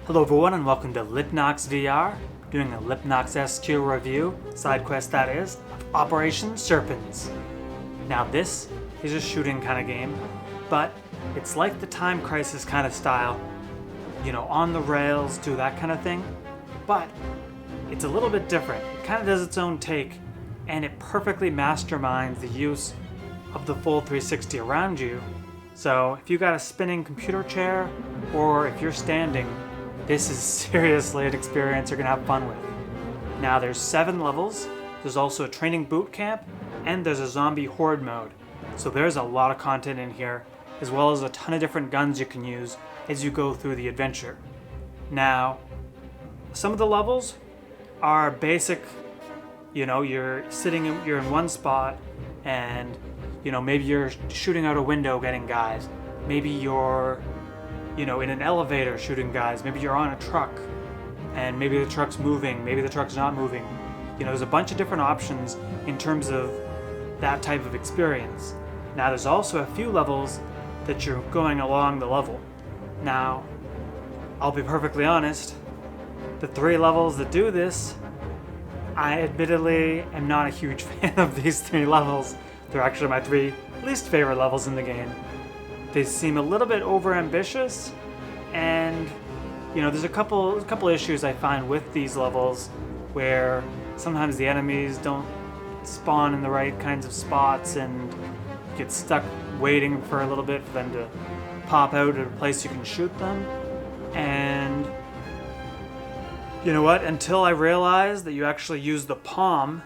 Hello everyone and welcome to Lipnox VR, doing a Lipnox SQ review, SideQuest that is, of Operation Serpens. Now this is a shooting kind of game, but it's like the Time Crisis kind of style, on the rails, do that kind of thing, but it's a little bit different. It kind of does its own take, and it perfectly masterminds the use of the full 360 around you. So if you got a spinning computer chair, or if you're standing, this is seriously an experience you're gonna have fun with. Now there's 7 levels, there's also a training boot camp, and there's a zombie horde mode. So there's a lot of content in here, as well as a ton of different guns you can use as you go through the adventure. Now, some of the levels are basic, you're in one spot, and maybe you're shooting out a window getting guys. Maybe you're in an elevator shooting guys. Maybe you're on a truck and maybe the truck's moving, maybe the truck's not moving. There's a bunch of different options in terms of that type of experience. Now there's also a few levels that you're going along the level. Now, I'll be perfectly honest, the 3 levels that do this, I admittedly am not a huge fan of these 3 levels. They're actually my 3 least favorite levels in the game. They seem a little bit overambitious, and there's a couple issues I find with these levels where sometimes the enemies don't spawn in the right kinds of spots and you get stuck waiting for a little bit for them to pop out at a place you can shoot them. And you know what? Until I realized that you actually use the palm,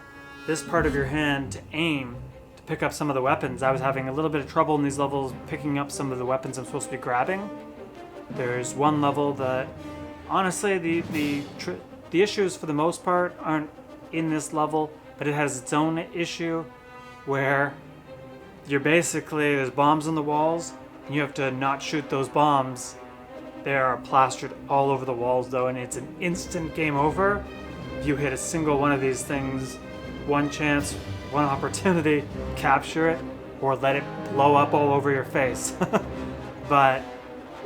this part of your hand, to aim pick up some of the weapons, I was having a little bit of trouble in these levels picking up some of the weapons I'm supposed to be grabbing. There's one level that, honestly, the issues for the most part aren't in this level, but it has its own issue where there's bombs on the walls, and you have to not shoot those bombs. They are plastered all over the walls though, and it's an instant game over. If you hit a single one of these things, one chance, one opportunity, capture it or let it blow up all over your face. But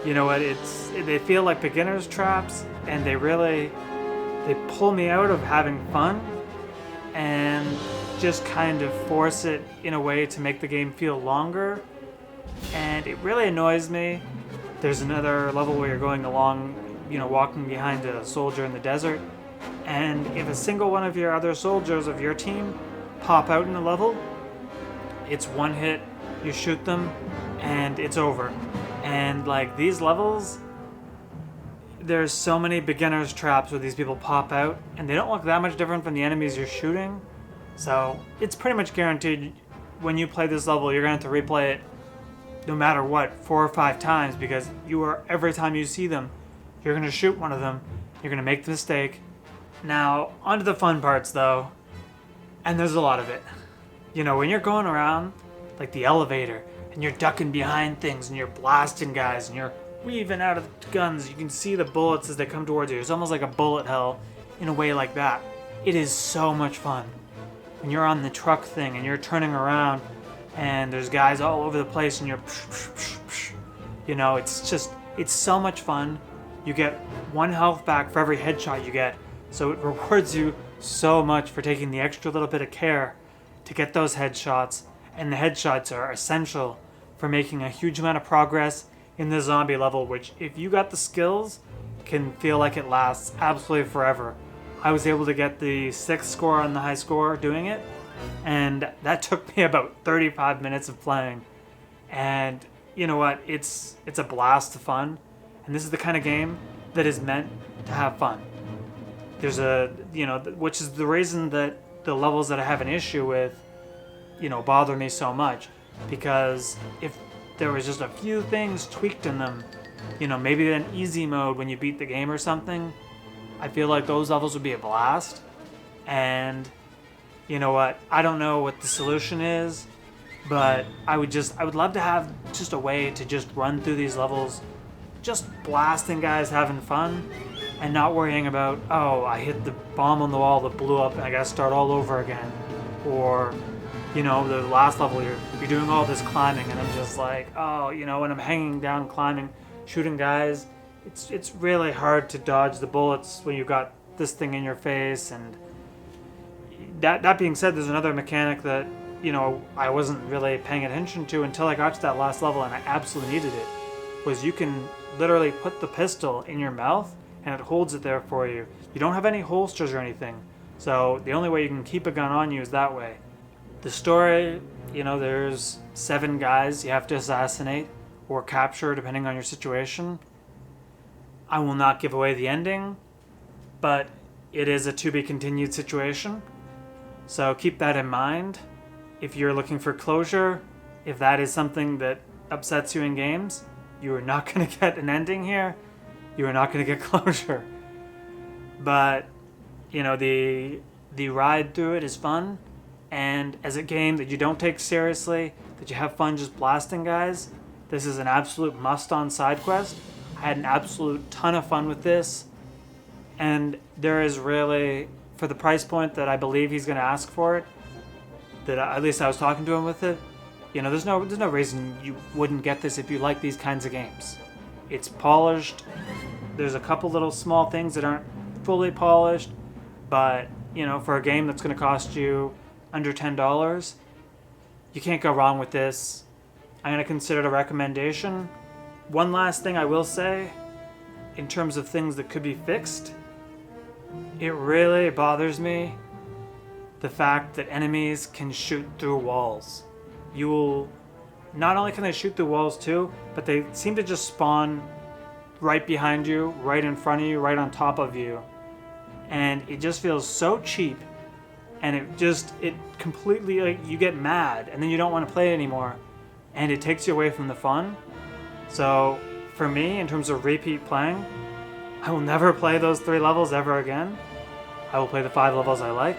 you know what, they feel like beginner's traps, and they pull me out of having fun and just kind of force it in a way to make the game feel longer, and it really annoys me. There's another level where you're going along, walking behind a soldier in the desert, and if a single one of your other soldiers of your team pop out in the level, it's one hit, you shoot them, and it's over. And these levels, there's so many beginner's traps where these people pop out, and they don't look that much different from the enemies you're shooting. So it's pretty much guaranteed when you play this level, you're going to have to replay it no matter what, 4 or 5 times, because every time you see them, you're going to shoot one of them, you're going to make the mistake. Now, onto the fun parts though. And there's a lot of it. When you're going around, like the elevator, and you're ducking behind things, and you're blasting guys, and you're weaving out of guns, you can see the bullets as they come towards you. It's almost like a bullet hell in a way like that. It is so much fun. When you're on the truck thing, and you're turning around, and there's guys all over the place, and you're it's so much fun. You get 1 health back for every headshot you get, so it rewards you so much for taking the extra little bit of care to get those headshots, and the headshots are essential for making a huge amount of progress in the zombie level, which, if you got the skills, can feel like it lasts absolutely forever. I was able to get the 6th score on the high score doing it, and that took me about 35 minutes of playing. And you know what, it's a blast of fun, and this is the kind of game that is meant to have fun. There's which is the reason that the levels that I have an issue with, bother me so much. Because if there was just a few things tweaked in them, maybe an easy mode when you beat the game or something, I feel like those levels would be a blast. And you know what, I don't know what the solution is, but I would love to have just a way to just run through these levels, just blasting guys, having fun, and not worrying about, oh, I hit the bomb on the wall that blew up and I gotta start all over again. Or, the last level you're doing all this climbing and I'm just like, oh, when I'm hanging down climbing, shooting guys, it's really hard to dodge the bullets when you got this thing in your face. And that being said, there's another mechanic that, you know, I wasn't really paying attention to until I got to that last level, and I absolutely needed it. Was you can literally put the pistol in your mouth and it holds it there for you. You don't have any holsters or anything, so the only way you can keep a gun on you is that way. The story, you know, there's 7 guys you have to assassinate or capture depending on your situation. I will not give away the ending, but it is a to be continued situation, so keep that in mind. If you're looking for closure, if that is something that upsets you in games, you are not going to get an ending here. You are not going to get closure. But, you know, the ride through it is fun, and as a game that you don't take seriously, that you have fun just blasting guys, this is an absolute must on SideQuest. I had an absolute ton of fun with this, and there is really, for the price point that I believe he's going to ask for it, that at least I was talking to him with it, you know, there's no reason you wouldn't get this if you like these kinds of games. It's polished. There's a couple little small things that aren't fully polished, but, you know, for a game that's going to cost you under $10, you can't go wrong with this. I'm going to consider it a recommendation. One last thing I will say, in terms of things that could be fixed, it really bothers me the fact that enemies can shoot through walls. Not only can they shoot through walls too, but they seem to just spawn right behind you, right in front of you, right on top of you. And it just feels so cheap, and it completely, like, you get mad and then you don't want to play it anymore, and it takes you away from the fun. So for me, in terms of repeat playing, I will never play those 3 levels ever again. I will play the 5 levels I like.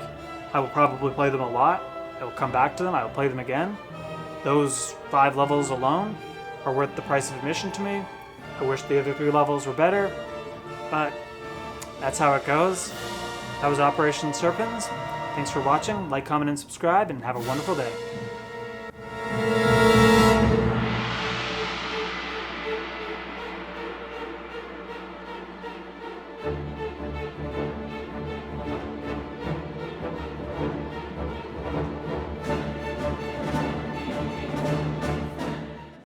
I will probably play them a lot. I will come back to them. I will play them again. Those 5 levels alone are worth the price of admission to me. I wish the other 3 levels were better, but that's how it goes. That was Operation Serpens. Thanks for watching. Like, comment, and subscribe, and have a wonderful day.